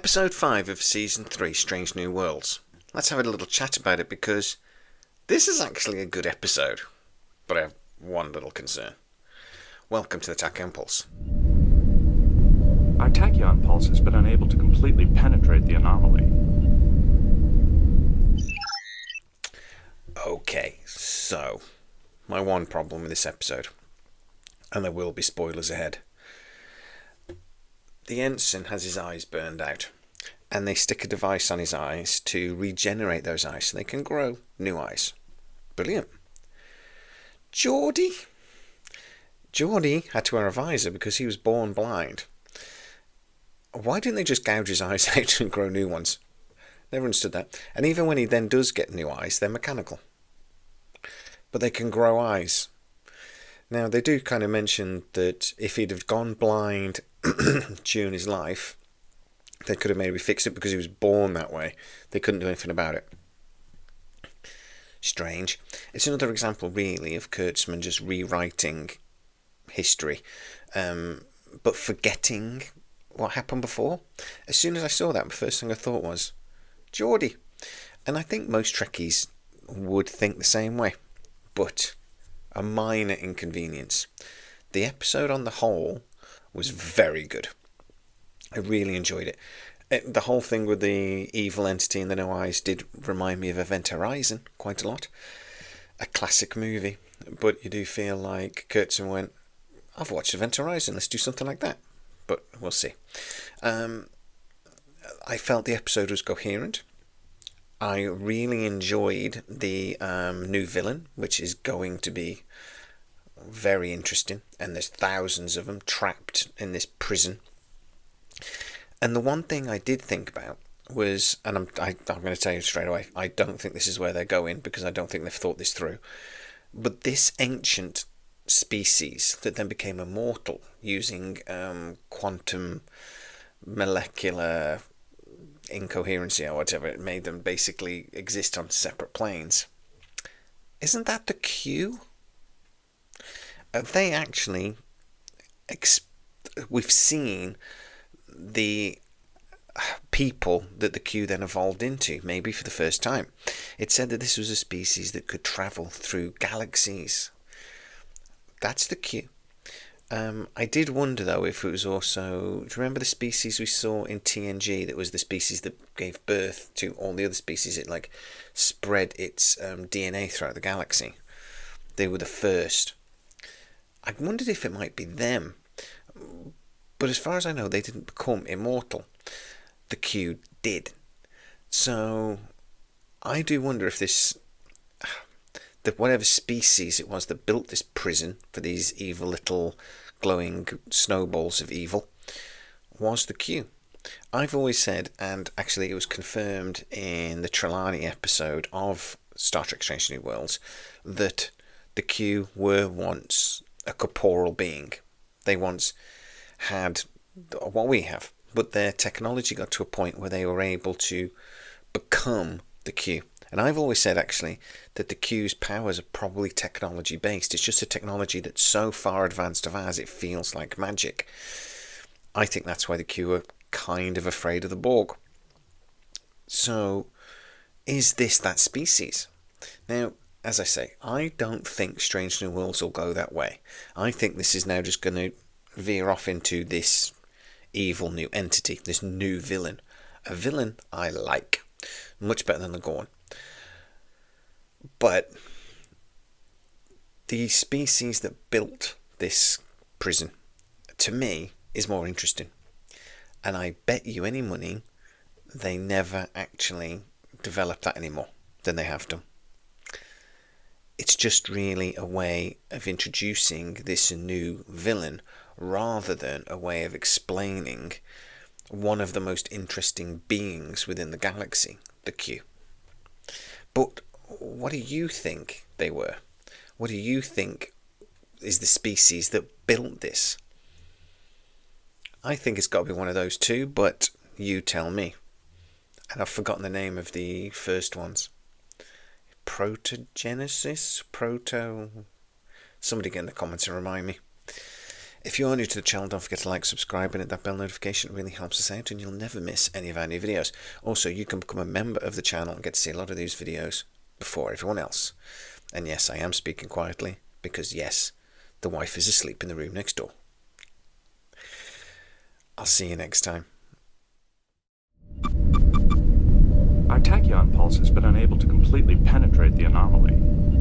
Episode 5 of Season 3, Strange New Worlds. Let's have a little chat about it because this is actually a good episode. But I have one little concern. Welcome to the Tachyon Pulse. Our tachyon pulse has been unable to completely penetrate the anomaly. Okay, so my one problem with this episode, and there will be spoilers ahead. The ensign has his eyes burned out, and they stick a device on his eyes to regenerate those eyes so they can grow new eyes. Brilliant. Geordie had to wear a visor because he was born blind. Why didn't they just gouge his eyes out and grow new ones? Never understood that. And even when he then does get new eyes, they're mechanical. But they can grow eyes. Now, they do kind of mention that if he'd have gone blind during his life, they could have maybe fixed it because he was born that way. They couldn't do anything about it. Strange. It's another example, really, of Kurtzman just rewriting history, but forgetting what happened before. As soon as I saw that, the first thing I thought was, Jordi. And I think most Trekkies would think the same way. But a minor inconvenience. The episode on the whole was very good. I really enjoyed it. The whole thing with the evil entity in the no eyes did remind me of Event Horizon quite a lot. A classic movie. But you do feel like Kurtzman went, I've watched Event Horizon, let's do something like that. But we'll see. I felt the episode was coherent. I really enjoyed the new villain, which is going to be very interesting. And there's thousands of them trapped in this prison. And the one thing I did think about was, and I'm going to tell you straight away, I don't think this is where they're going because I don't think they've thought this through. But this ancient species that then became immortal using quantum molecular incoherency or whatever, it made them basically exist on separate planes. Isn't that the Q? They actually we've seen the people that the Q then evolved into, maybe for the first time. It said that this was a species that could travel through galaxies. That's the Q. I did wonder, though, if it was also... Do you remember the species we saw in TNG that was the species that gave birth to all the other species? It, spread its DNA throughout the galaxy. They were the first. I wondered if it might be them. But as far as I know, they didn't become immortal. The Q did. So, I do wonder if this... that whatever species it was that built this prison for these evil little glowing snowballs of evil was the Q. I've always said, and actually it was confirmed in the Trelawney episode of Star Trek Strange New Worlds, that the Q were once a corporeal being. They once had what we have, but their technology got to a point where they were able to become the Q. And I've always said, actually, that the Q's powers are probably technology-based. It's just a technology that's so far advanced of ours, it feels like magic. I think that's why the Q are kind of afraid of the Borg. So, is this that species? Now, as I say, I don't think Strange New Worlds will go that way. I think this is now just going to veer off into this evil new entity, this new villain. A villain I like. Much better than the Gorn. But the species that built this prison, to me, is more interesting. And I bet you any money they never actually developed that any more than they have done. It's just really a way of introducing this new villain rather than a way of explaining one of the most interesting beings within the galaxy, the Q. But what do you think they were? What do you think is the species that built this? I think it's got to be one of those two, but you tell me. And I've forgotten the name of the first ones. Protogenesis? Somebody get in the comments and remind me. If you're new to the channel, don't forget to like, subscribe, and hit that bell notification. It really helps us out and you'll never miss any of our new videos. Also, you can become a member of the channel and get to see a lot of these videos before everyone else. And yes, I am speaking quietly because yes, the wife is asleep in the room next door. I'll see you next time. Our tachyon pulse has been unable to completely penetrate the anomaly.